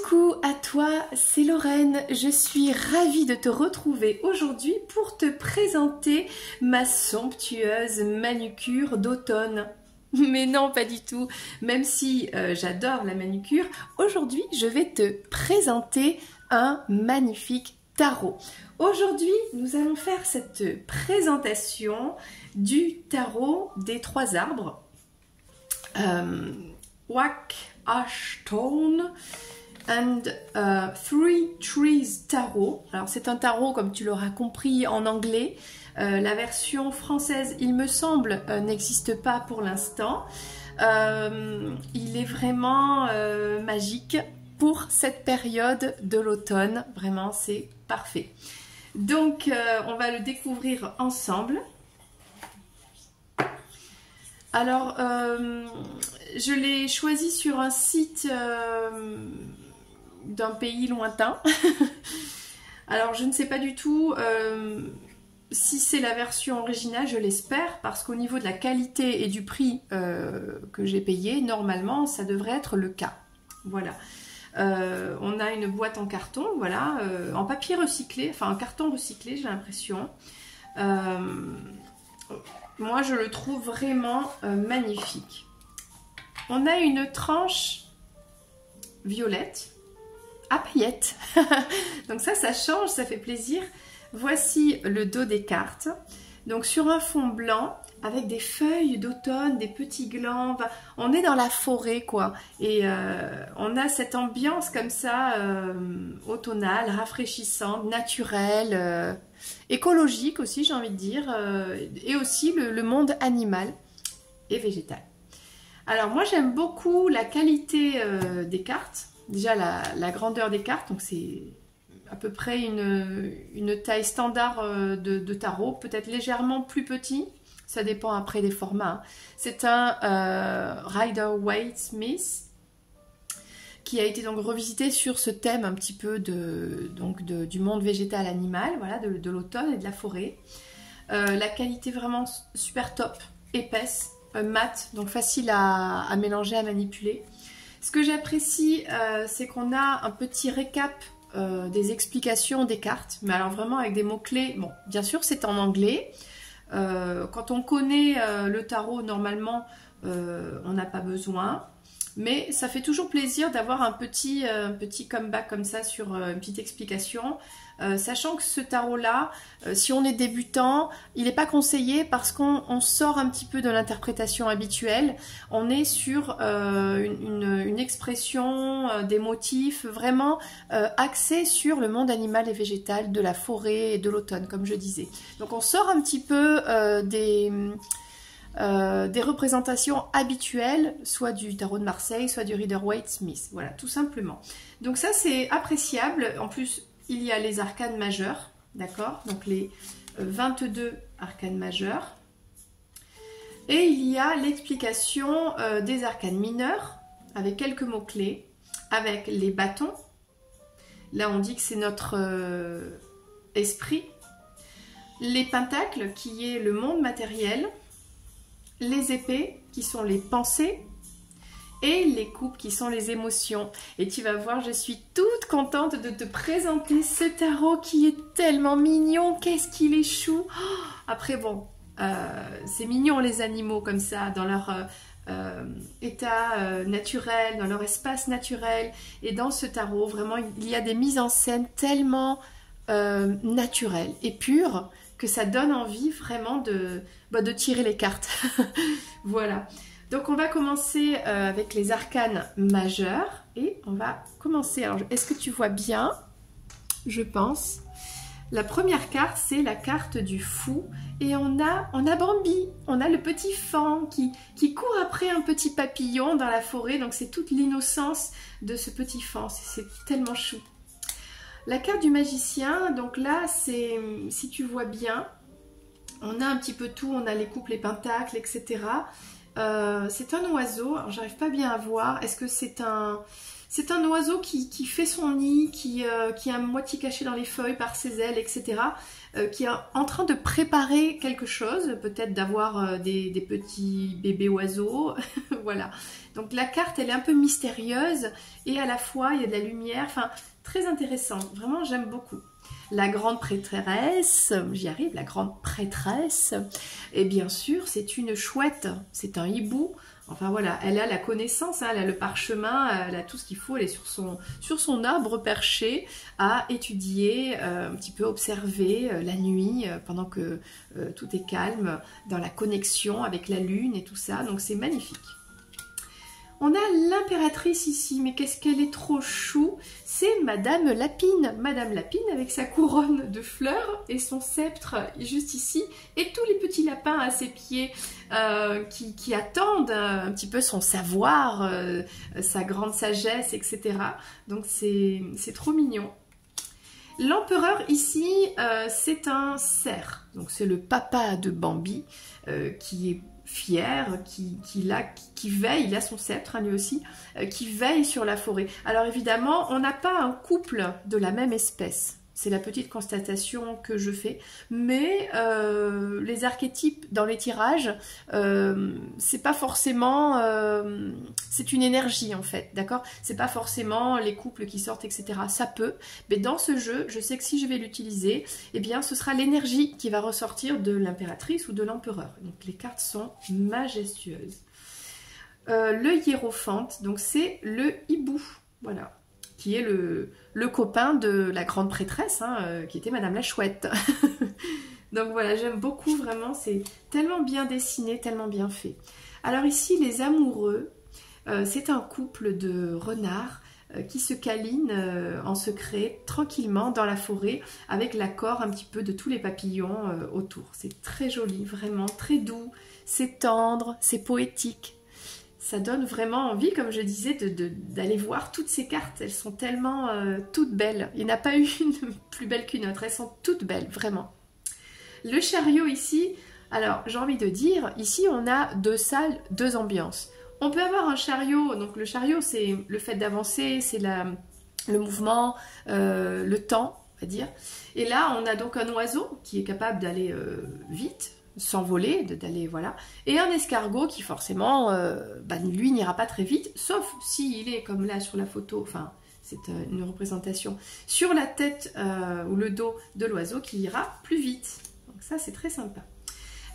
Coucou à toi, c'est Lorraine, je suis ravie de te retrouver aujourd'hui pour te présenter ma somptueuse manucure d'automne. Mais non, pas du tout, même si j'adore la manucure, aujourd'hui je vais te présenter un magnifique tarot. Aujourd'hui, nous allons faire cette présentation du tarot des trois arbres. Wak Ashstone and Three Trees Tarot. Alors c'est un tarot, comme tu l'auras compris, en anglais. La version française, il me semble, n'existe pas pour l'instant. Il est vraiment magique pour cette période de l'automne. Vraiment, c'est parfait. Donc, on va le découvrir ensemble. Alors, je l'ai choisi sur un site d'un pays lointain. Alors, je ne sais pas du tout si c'est la version originale, je l'espère, parce qu'au niveau de la qualité et du prix que j'ai payé, normalement, ça devrait être le cas. Voilà. On a une boîte en carton, voilà, en papier recyclé, enfin en carton recyclé, j'ai l'impression. Moi, je le trouve vraiment magnifique. On a une tranche violette à paillettes. Donc ça change, ça fait plaisir. Voici le dos des cartes. Donc sur un fond blanc, avec des feuilles d'automne, des petits glands. On est dans la forêt, quoi. Et on a cette ambiance comme ça, automnale, rafraîchissante, naturelle, écologique aussi, j'ai envie de dire. Et aussi le monde animal et végétal. Alors moi, j'aime beaucoup la qualité des cartes. Déjà, la grandeur des cartes. Donc c'est à peu près une taille standard de tarot. Peut-être légèrement plus petit. Ça dépend après des formats. C'est un Rider-Waite-Smith qui a été donc revisité sur ce thème un petit peu du monde végétal animal, voilà, de l'automne et de la forêt. La qualité vraiment super top, épaisse, mate, donc facile à mélanger, à manipuler. Ce que j'apprécie, c'est qu'on a un petit récap des explications des cartes, mais alors vraiment avec des mots-clés. Bon, bien sûr, c'est en anglais. Quand on connaît le tarot, normalement, on n'a pas besoin. Mais ça fait toujours plaisir d'avoir un petit comeback comme ça sur une petite explication. Sachant que ce tarot-là, si on est débutant, il n'est pas conseillé parce qu'on sort un petit peu de l'interprétation habituelle. On est sur une expression, des motifs vraiment axés sur le monde animal et végétal, de la forêt et de l'automne, comme je disais. Donc on sort un petit peu des représentations habituelles, soit du tarot de Marseille, soit du Rider-Waite-Smith. Voilà, tout simplement. Donc ça, c'est appréciable. En plus, il y a les arcanes majeurs, d'accord? Donc les 22 arcanes majeurs. Et il y a l'explication des arcanes mineurs, avec quelques mots-clés, avec les bâtons. Là, on dit que c'est notre esprit. Les pentacles, qui est le monde matériel. Les épées, qui sont les pensées. Et les coupes, qui sont les émotions. Et tu vas voir, je suis toute contente de te présenter ce tarot qui est tellement mignon. Qu'est-ce qu'il est chou! Après, bon, c'est mignon les animaux comme ça, dans leur état naturel, dans leur espace naturel. Et dans ce tarot, vraiment, il y a des mises en scène tellement naturelles et pures que ça donne envie vraiment de tirer les cartes. Voilà. Donc on va commencer avec les arcanes majeures et on va commencer. Alors est-ce que tu vois bien? Je pense. La première carte, c'est la carte du fou et on a Bambi, on a le petit faon qui court après un petit papillon dans la forêt. Donc c'est toute l'innocence de ce petit faon, c'est tellement chou. La carte du magicien, donc là c'est, si tu vois bien, on a un petit peu tout, on a les coupes, les pentacles, etc. C'est un oiseau, alors j'arrive pas bien à voir, est-ce que c'est un oiseau qui fait son nid, qui est à moitié caché dans les feuilles par ses ailes, etc. Qui est en train de préparer quelque chose, peut-être d'avoir des petits bébés oiseaux, voilà. Donc la carte, elle est un peu mystérieuse et à la fois, il y a de la lumière. Enfin, très intéressant. Vraiment, j'aime beaucoup. La grande prêtresse, j'y arrive, la grande prêtresse. Et bien sûr, c'est une chouette, c'est un hibou. Enfin voilà, elle a la connaissance, hein, elle a le parchemin, elle a tout ce qu'il faut, elle est sur son arbre perché à étudier, un petit peu observer la nuit pendant que tout est calme, dans la connexion avec la lune et tout ça, donc c'est magnifique. On a l'impératrice ici, mais qu'est-ce qu'elle est trop chou. C'est Madame Lapine. Madame Lapine avec sa couronne de fleurs et son sceptre juste ici. Et tous les petits lapins à ses pieds qui attendent un petit peu son savoir, sa grande sagesse, etc. Donc c'est trop mignon. L'empereur ici, c'est un cerf. Donc c'est le papa de Bambi qui est fier, qui veille, il a son sceptre hein, lui aussi, qui veille sur la forêt. Alors évidemment, on n'a pas un couple de la même espèce. C'est la petite constatation que je fais. Mais les archétypes dans les tirages, c'est pas forcément... c'est une énergie en fait, d'accord? C'est pas forcément les couples qui sortent, etc. Ça peut, mais dans ce jeu, je sais que si je vais l'utiliser, eh bien ce sera l'énergie qui va ressortir de l'impératrice ou de l'empereur. Donc les cartes sont majestueuses. Le hiérophante, donc c'est le hibou, voilà, qui est le copain de la grande prêtresse, hein, qui était Madame la Chouette. Donc voilà, j'aime beaucoup, vraiment, c'est tellement bien dessiné, tellement bien fait. Alors ici, les amoureux, c'est un couple de renards qui se câlinent en secret, tranquillement, dans la forêt, avec l'accord un petit peu de tous les papillons autour. C'est très joli, vraiment, très doux, c'est tendre, c'est poétique. Ça donne vraiment envie, comme je disais, d'aller voir toutes ces cartes. Elles sont tellement toutes belles. Il n'y en a pas une plus belle qu'une autre. Elles sont toutes belles, vraiment. Le chariot ici, alors j'ai envie de dire, ici on a deux salles, deux ambiances. On peut avoir un chariot, donc le chariot c'est le fait d'avancer, c'est le mouvement, le temps, on va dire. Et là on a donc un oiseau qui est capable d'aller vite, s'envoler, d'aller, voilà, et un escargot qui forcément, lui n'ira pas très vite, sauf s'il est comme là sur la photo, enfin c'est une représentation, sur la tête ou le dos de l'oiseau qui ira plus vite. Donc ça c'est très sympa.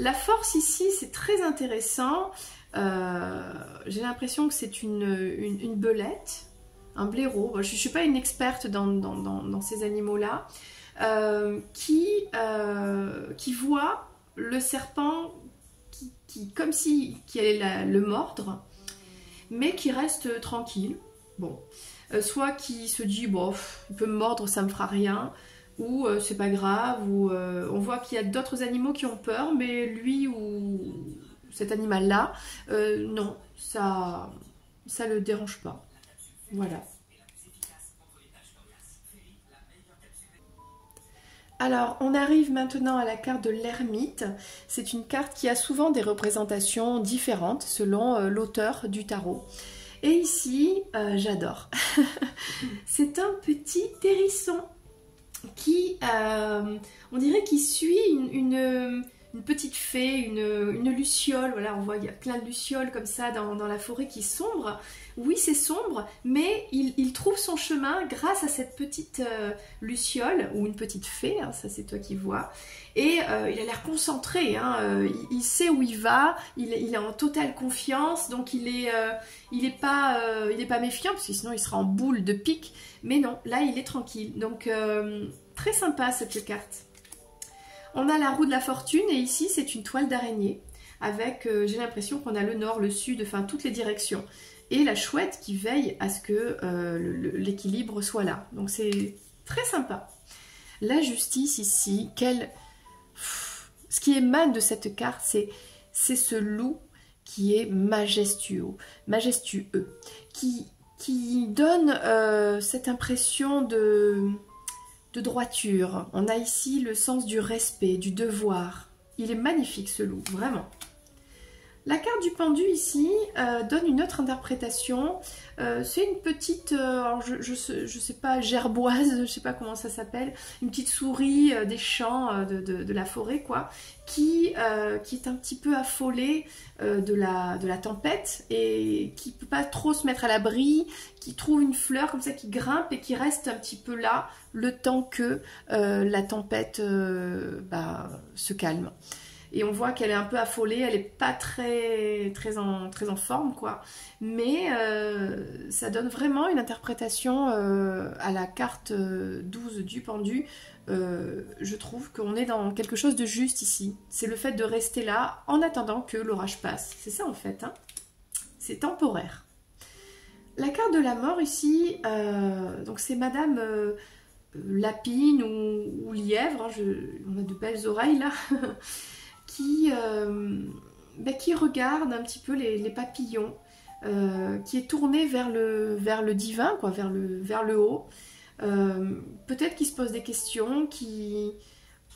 La force ici c'est très intéressant, j'ai l'impression que c'est une belette, un blaireau, je ne suis pas une experte dans ces animaux-là, qui voit le serpent comme si qui allait le mordre, mais qui reste tranquille. Bon, soit qui se dit bon, il peut me mordre, ça me fera rien, ou c'est pas grave, ou on voit qu'il y a d'autres animaux qui ont peur, mais lui ou cet animal-là, non, ça le dérange pas. Voilà. Alors, on arrive maintenant à la carte de l'ermite. C'est une carte qui a souvent des représentations différentes selon l'auteur du tarot. Et ici, j'adore. C'est un petit hérisson qui, on dirait qu'il suit une petite fée, une luciole. Voilà, on voit qu'il y a plein de lucioles comme ça dans la forêt qui sombre. Oui, c'est sombre, mais il trouve son chemin grâce à cette petite luciole, ou une petite fée, hein, ça c'est toi qui vois. Et il a l'air concentré, hein, il sait où il va, il est en totale confiance, donc il est pas méfiant, parce que sinon il sera en boule de pique. Mais non, là il est tranquille, donc très sympa cette carte. On a la roue de la fortune, et ici c'est une toile d'araignée, avec, j'ai l'impression qu'on a le nord, le sud, enfin toutes les directions. Et la chouette qui veille à ce que l'équilibre soit là. Donc c'est très sympa. La justice ici, ce qui émane de cette carte, c'est ce loup qui est majestueux, qui donne cette impression de droiture. On a ici le sens du respect, du devoir. Il est magnifique ce loup, vraiment. La carte du pendu ici donne une autre interprétation. C'est une petite, alors je sais pas, gerboise, je sais pas comment ça s'appelle, une petite souris des champs de la forêt quoi, qui est un petit peu affolée de la tempête et qui peut pas trop se mettre à l'abri, qui trouve une fleur comme ça qui grimpe et qui reste un petit peu là le temps que la tempête se calme. Et on voit qu'elle est un peu affolée, elle n'est pas très en forme, quoi. Mais ça donne vraiment une interprétation à la carte 12 du pendu. Je trouve qu'on est dans quelque chose de juste ici. C'est le fait de rester là en attendant que l'orage passe. C'est ça en fait, hein. C'est temporaire. La carte de la mort ici, donc c'est Madame Lapine ou Lièvre, hein, on a de belles oreilles là. Qui regarde un petit peu les papillons, qui est tourné vers le divin, quoi, vers le haut. Peut-être qu'il se pose des questions, il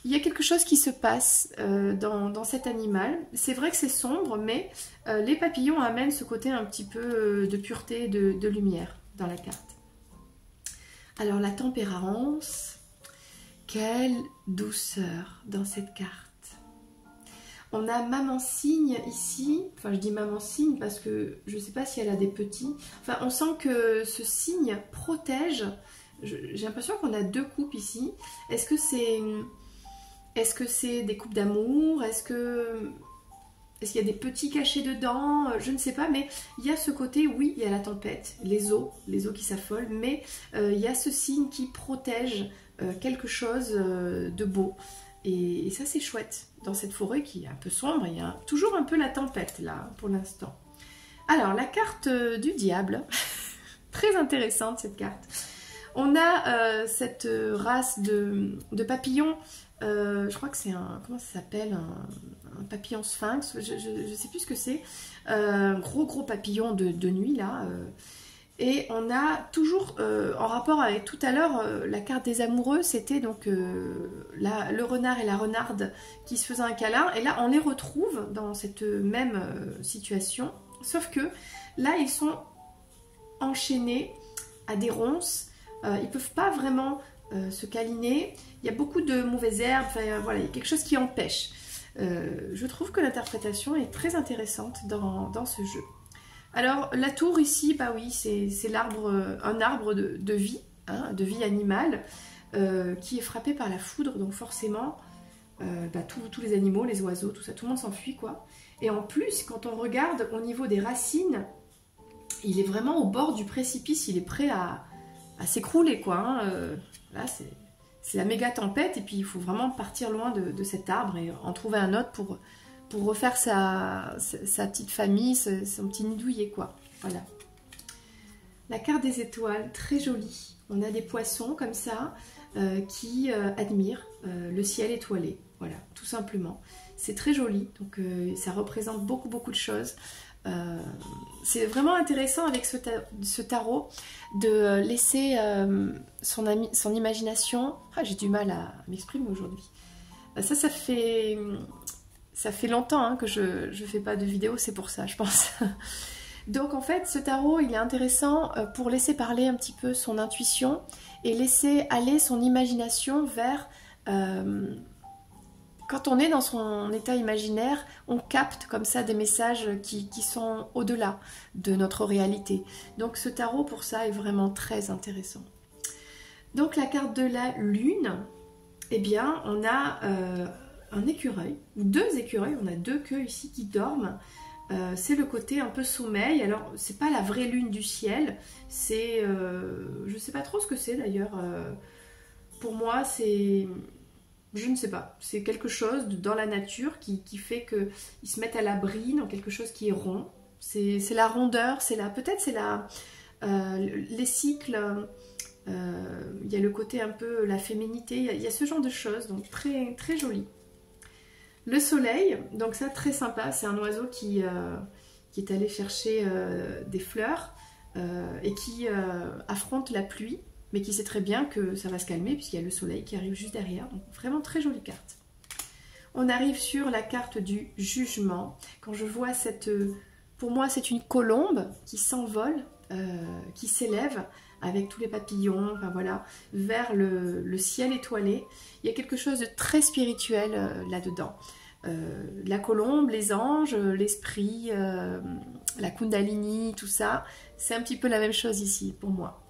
y a quelque chose qui se passe dans cet animal. C'est vrai que c'est sombre, mais les papillons amènent ce côté un petit peu de pureté, de lumière dans la carte. Alors la tempérance, quelle douceur dans cette carte. On a maman cygne ici, enfin je dis maman cygne parce que je ne sais pas si elle a des petits. Enfin on sent que ce cygne protège. J'ai l'impression qu'on a deux coupes ici. Est-ce que c'est des coupes d'amour? Est-ce qu'il y a des petits cachés dedans? Je ne sais pas, mais il y a ce côté, oui, il y a la tempête, les eaux qui s'affolent, mais il y a ce signe qui protège quelque chose de beau. Et ça c'est chouette, dans cette forêt qui est un peu sombre, il y a toujours un peu la tempête là, pour l'instant. Alors, la carte du diable, très intéressante cette carte. On a cette race de papillons, je crois que c'est un, comment ça s'appelle, un papillon sphinx, je ne sais plus ce que c'est, un gros papillon de nuit là. Et on a toujours, en rapport avec tout à l'heure, la carte des amoureux, c'était donc le renard et la renarde qui se faisaient un câlin. Et là, on les retrouve dans cette même situation. Sauf que là, ils sont enchaînés à des ronces. Ils ne peuvent pas vraiment se câliner. Il y a beaucoup de mauvaises herbes. Enfin, voilà, il y a quelque chose qui empêche. Je trouve que l'interprétation est très intéressante dans ce jeu. Alors la tour ici, bah oui, c'est un arbre de vie, hein, de vie animale, qui est frappé par la foudre, donc forcément, tous les animaux, les oiseaux, tout ça, tout le monde s'enfuit, quoi. Et en plus, quand on regarde au niveau des racines, il est vraiment au bord du précipice, il est prêt à s'écrouler, quoi. Hein. Là, c'est la méga tempête, et puis il faut vraiment partir loin de cet arbre et en trouver un autre pour refaire sa petite famille, son petit nid douillet, quoi. Voilà. La carte des étoiles, très jolie. On a des poissons comme ça qui admirent le ciel étoilé. Voilà, tout simplement. C'est très joli, donc ça représente beaucoup de choses. C'est vraiment intéressant avec ce tarot de laisser son imagination... Ah, j'ai du mal à m'exprimer aujourd'hui. Ça fait longtemps hein, que je ne fais pas de vidéo, c'est pour ça, je pense. Donc en fait, ce tarot, il est intéressant pour laisser parler un petit peu son intuition et laisser aller son imagination vers... quand on est dans son état imaginaire, on capte comme ça des messages qui sont au-delà de notre réalité. Donc ce tarot, pour ça, est vraiment très intéressant. Donc la carte de la lune, eh bien, on a... un écureuil, ou deux écureuils, on a deux queues ici qui dorment. C'est le côté un peu sommeil. Alors c'est pas la vraie lune du ciel, c'est je sais pas trop ce que c'est d'ailleurs. Pour moi c'est, je ne sais pas, c'est quelque chose dans la nature qui fait que ils se mettent à l'abri dans quelque chose qui est rond. C'est la rondeur, peut-être c'est les cycles. Il y a le côté un peu la féminité, il y a ce genre de choses, donc très joli. Le soleil, donc ça très sympa, c'est un oiseau qui est allé chercher des fleurs et qui affronte la pluie, mais qui sait très bien que ça va se calmer puisqu'il y a le soleil qui arrive juste derrière, donc vraiment très jolie carte. On arrive sur la carte du jugement. Quand je vois cette... Pour moi, c'est une colombe qui s'envole, qui s'élève avec tous les papillons, enfin voilà, vers le ciel étoilé. Il y a quelque chose de très spirituel là-dedans. La colombe, les anges, l'esprit, la kundalini, tout ça, c'est un petit peu la même chose ici pour moi.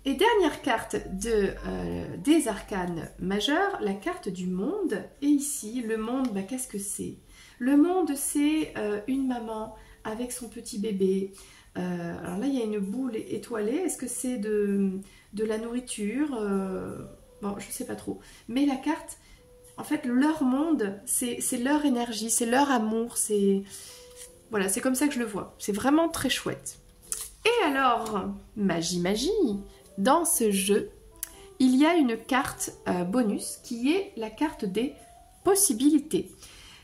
Et dernière carte des arcanes majeurs, la carte du monde. Et ici, le monde, bah, qu'est-ce que c'est? Le monde, c'est une maman avec son petit bébé. Alors là, il y a une boule étoilée. Est-ce que c'est de la nourriture? Bon, je ne sais pas trop. Mais la carte, en fait, leur monde, c'est leur énergie, c'est leur amour. Voilà, c'est comme ça que je le vois. C'est vraiment très chouette. Et alors, magie, dans ce jeu, il y a une carte bonus qui est la carte des possibilités.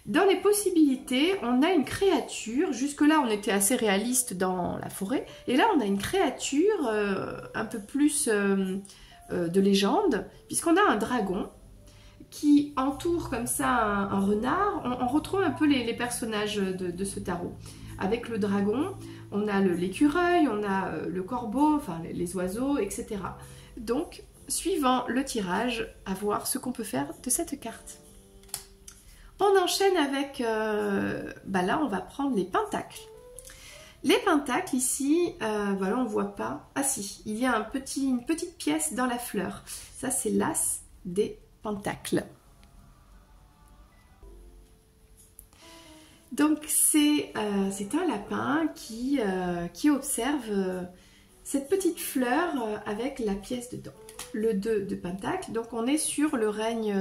Dans les possibilités, on a une créature. Jusque-là, on était assez réaliste dans la forêt. Et là, on a une créature un peu plus de légende, puisqu'on a un dragon qui entoure comme ça un renard. On retrouve un peu les personnages de ce tarot. Avec le dragon, on a l'écureuil, on a le corbeau, enfin les oiseaux, etc. Donc, suivant le tirage, à voir ce qu'on peut faire de cette carte. On enchaîne avec, bah là on va prendre les pentacles. Les pentacles ici, voilà on ne voit pas. Ah si, il y a une petite pièce dans la fleur. Ça c'est l'as des pentacles. Donc c'est un lapin qui observe cette petite fleur avec la pièce dedans. Le 2 de pentacle, donc on est sur le règne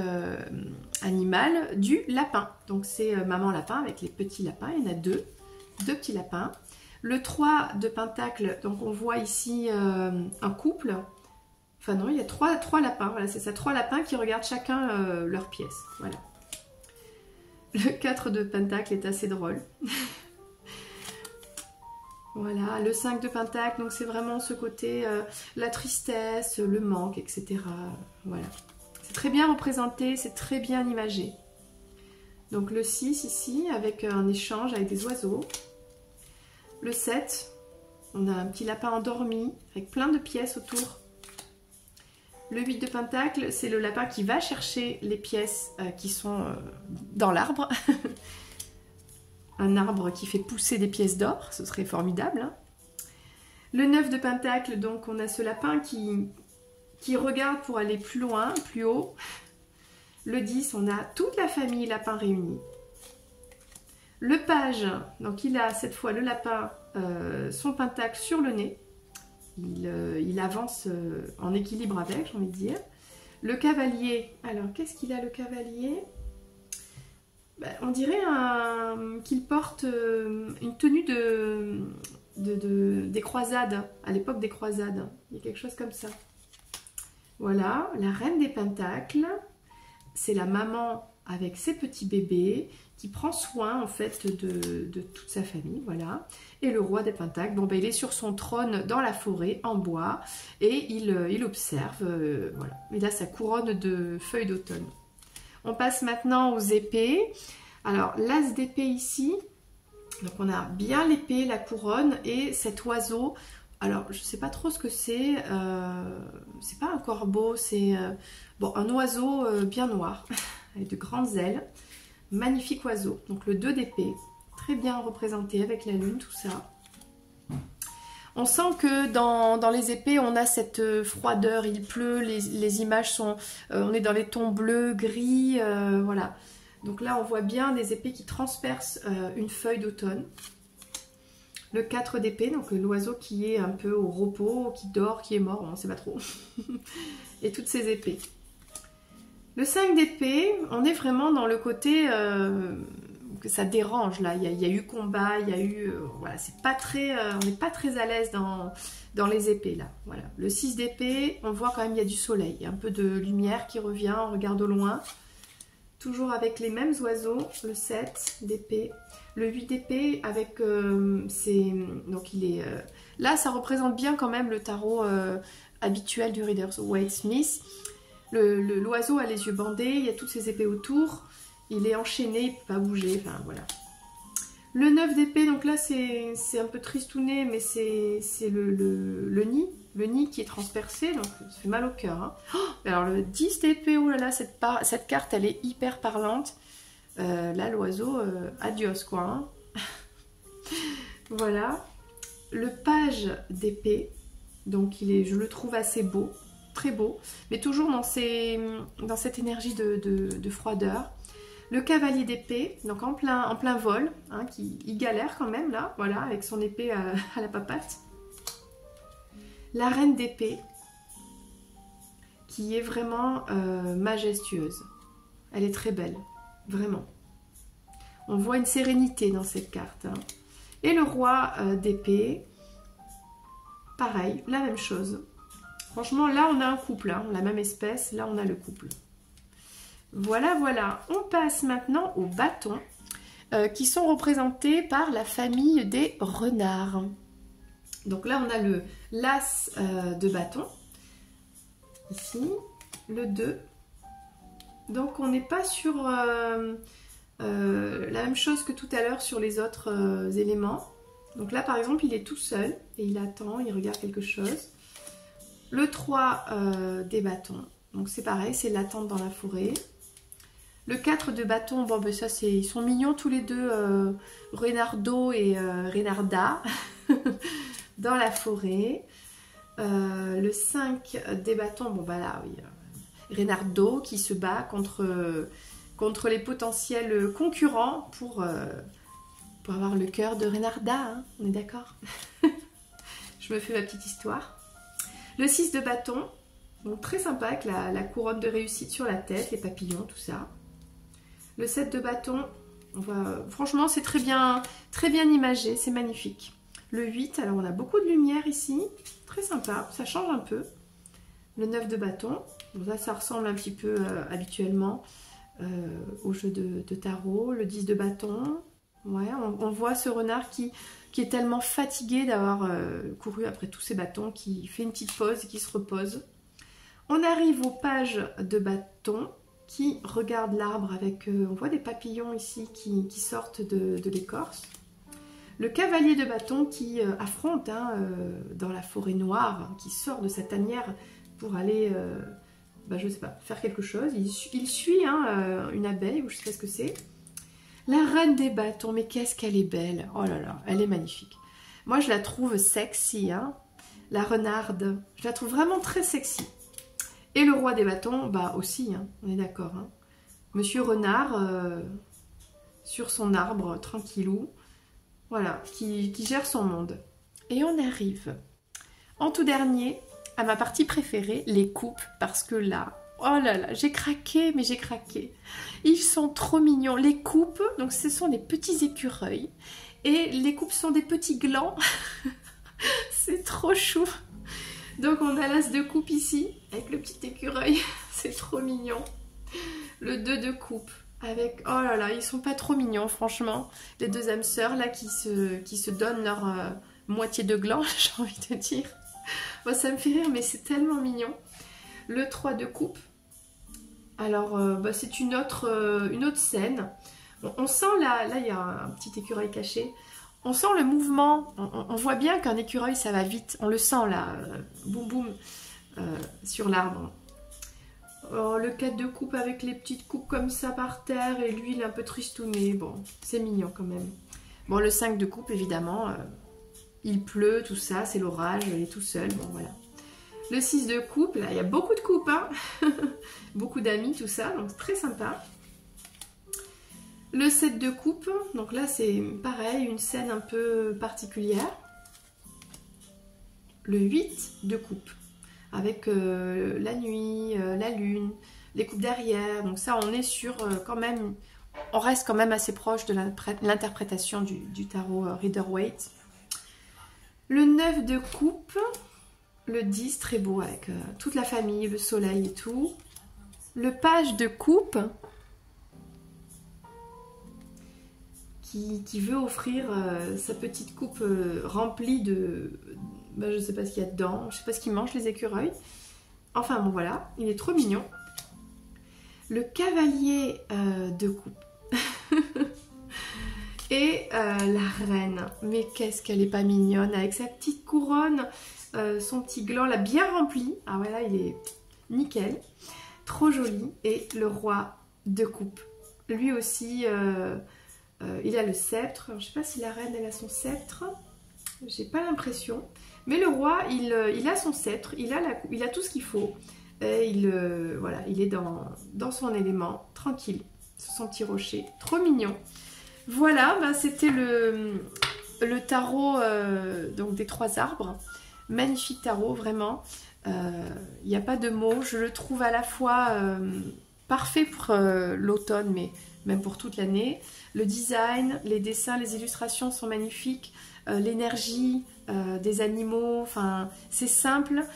animal du lapin. Donc c'est maman lapin avec les petits lapins, il y en a deux petits lapins. Le 3 de pentacle, donc on voit ici un couple. Enfin non, il y a trois lapins, voilà c'est ça, 3 lapins qui regardent chacun leur pièce, voilà. Le 4 de pentacle est assez drôle. Voilà, le 5 de pentacle, donc c'est vraiment ce côté, la tristesse, le manque, etc. Voilà. C'est très bien représenté, c'est très bien imagé. Donc le 6 ici, avec un échange avec des oiseaux. Le 7, on a un petit lapin endormi, avec plein de pièces autour. Le 8 de pentacle, c'est le lapin qui va chercher les pièces qui sont dans l'arbre. Un arbre qui fait pousser des pièces d'or, ce serait formidable. Hein. Le 9 de pentacle, donc on a ce lapin qui regarde pour aller plus loin, plus haut. Le 10, on a toute la famille lapin réunie. Le page, donc il a cette fois le lapin, son pentacle sur le nez. Il avance en équilibre avec, j'ai envie de dire. Le cavalier, alors qu'est-ce qu'il a le cavalier ? Ben, on dirait qu'il porte une tenue des croisades, à l'époque des croisades. Il y a quelque chose comme ça. Voilà, la reine des pentacles, c'est la maman avec ses petits bébés qui prend soin en fait de toute sa famille, voilà. Et le roi des pentacles, bon, ben, il est sur son trône dans la forêt, en bois, et il observe, voilà. Il a sa couronne de feuilles d'automne. On passe maintenant aux épées. Alors, l'as d'épée ici, donc on a bien l'épée, la couronne et cet oiseau. Alors, je ne sais pas trop ce que c'est pas un corbeau, c'est bon, un oiseau bien noir, avec de grandes ailes. Magnifique oiseau. Donc, le 2 d'épée, très bien représenté avec la lune, tout ça. On sent que dans les épées, on a cette froideur, il pleut, les images sont... on est dans les tons bleus, gris, voilà. Donc là, on voit bien des épées qui transpercent une feuille d'automne. Le 4 d'épée, donc l'oiseau qui est un peu au repos, qui dort, qui est mort, on ne sait pas trop. Et toutes ces épées. Le 5 d'épée, on est vraiment dans le côté... que ça dérange là, il y a eu combat, il y a eu, voilà, c'est pas très, on n'est pas très à l'aise dans les épées là, voilà. Le 6 d'épée, on voit quand même il y a du soleil, il y a un peu de lumière qui revient, on regarde au loin, toujours avec les mêmes oiseaux. Le 7 d'épée, le 8 d'épée avec, donc il est, là ça représente bien quand même le tarot habituel du Rider Waite Smith. L'oiseau a les yeux bandés, il y a toutes ces épées autour. Il est enchaîné, il ne peut pas bouger, enfin voilà. Le 9 d'épée, donc là c'est un peu tristouné, mais c'est le nid qui est transpercé, donc ça fait mal au cœur. Hein. Oh, alors le 10 d'épée, oh là là, cette carte elle est hyper parlante. Là l'oiseau, adios quoi. Hein. Voilà. Le page d'épée, donc je le trouve assez beau, très beau, mais toujours dans cette énergie de froideur. Le cavalier d'épée, donc en plein vol, hein, il galère quand même là, voilà, avec son épée à la papate. La reine d'épée, qui est vraiment majestueuse. Elle est très belle, vraiment. On voit une sérénité dans cette carte. Hein. Et le roi d'épée, pareil, la même chose. Franchement, là on a un couple, hein, la même espèce, là on a le couple. Voilà, voilà. On passe maintenant aux bâtons qui sont représentés par la famille des renards. Donc là, on a le l'as de bâton. Ici, le 2. Donc on n'est pas sur la même chose que tout à l'heure sur les autres éléments. Donc là, par exemple, il est tout seul et il attend, il regarde quelque chose. Le 3 des bâtons. Donc c'est pareil, c'est l'attente dans la forêt. Le 4 de bâton, bon ben ça c'est, ils sont mignons tous les deux, Renardo et Renarda, dans la forêt. Le 5 des bâtons, bon bah là oui, Renardo qui se bat contre les potentiels concurrents pour avoir le cœur de Renarda, hein, on est d'accord. Je me fais ma petite histoire. Le 6 de bâton, donc très sympa avec la couronne de réussite sur la tête, les papillons, tout ça. Le 7 de bâton, franchement c'est très bien imagé, c'est magnifique. Le 8, alors on a beaucoup de lumière ici, très sympa, ça change un peu. Le 9 de bâton, donc là ça ressemble un petit peu habituellement au jeu de tarot. Le 10 de bâton, ouais, on voit ce renard qui est tellement fatigué d'avoir couru après tous ces bâtons, qui fait une petite pause et qui se repose. On arrive aux pages de bâton qui regarde l'arbre avec, on voit des papillons ici qui sortent de l'écorce. Le cavalier de bâton qui affronte dans la forêt noire, qui sort de sa tanière pour aller, je sais pas, faire quelque chose. Il suit une abeille, ou je sais pas ce que c'est. La reine des bâtons, mais qu'est-ce qu'elle est belle. Oh là là, elle est magnifique. Moi, je la trouve sexy, hein. La renarde, je la trouve vraiment très sexy. Et le roi des bâtons, bah aussi, hein, on est d'accord. Hein. Monsieur Renard, sur son arbre, tranquillou, voilà, qui gère son monde. Et on arrive, en tout dernier, à ma partie préférée, les coupes, parce que là, oh là là, j'ai craqué, mais j'ai craqué. Ils sont trop mignons. Les coupes, donc ce sont des petits écureuils, et les coupes sont des petits glands. C'est trop chou. Donc on a l'as de coupe ici, avec le petit écureuil, c'est trop mignon. Le 2 de coupe, avec, oh là là, ils sont pas trop mignons franchement. Les deux âmes sœurs là qui se donnent leur moitié de gland, j'ai envie de dire. Moi ça me fait rire, mais c'est tellement mignon. Le 3 de coupe, alors c'est une autre scène. On sent là il y a un petit écureuil caché. On sent le mouvement, on voit bien qu'un écureuil ça va vite, on le sent là, boum boum, sur l'arbre. Oh, le 4 de coupe avec les petites coupes comme ça par terre et lui il est un peu tristouné, bon c'est mignon quand même. Bon le 5 de coupe évidemment, il pleut, tout ça, c'est l'orage, il est tout seul, bon voilà. Le 6 de coupe, là il y a beaucoup de coupes, hein. Beaucoup d'amis, tout ça, donc très sympa. Le 7 de coupe, donc là c'est pareil, une scène un peu particulière. Le 8 de coupe, avec la nuit, la lune, les coupes derrière. Donc ça on est sur quand même, on reste quand même assez proche de l'interprétation du tarot Rider-Waite. Le 9 de coupe, le 10 très beau avec toute la famille, le soleil et tout. Le page de coupe, qui veut offrir sa petite coupe remplie de... je ne sais pas ce qu'il y a dedans, je ne sais pas ce qu'ils mangent les écureuils. Enfin bon voilà, il est trop mignon. le cavalier de coupe. Et la reine, mais qu'est-ce qu'elle est pas mignonne, avec sa petite couronne, son petit gland là bien rempli. Ah voilà, il est nickel, trop joli. Et le roi de coupe, lui aussi, il a le sceptre. Alors, je sais pas si la reine elle a son sceptre, j'ai pas l'impression. Mais le roi, il a son sceptre, il a tout ce qu'il faut. Et voilà, il est dans son élément, tranquille, sur son petit rocher, trop mignon. Voilà, ben c'était le tarot donc des 3 arbres. Magnifique tarot, vraiment. Il n'y a pas de mots. Je le trouve à la fois parfait pour l'automne, mais même pour toute l'année. Le design, les dessins, les illustrations sont magnifiques. L'énergie des animaux, enfin, c'est simple.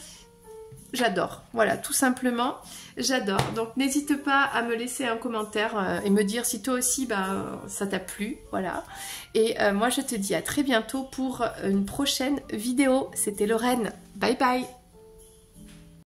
J'adore, voilà, tout simplement, j'adore. Donc n'hésite pas à me laisser un commentaire et me dire si toi aussi ça t'a plu, voilà. Et moi je te dis à très bientôt pour une prochaine vidéo. C'était Lorraine, bye bye.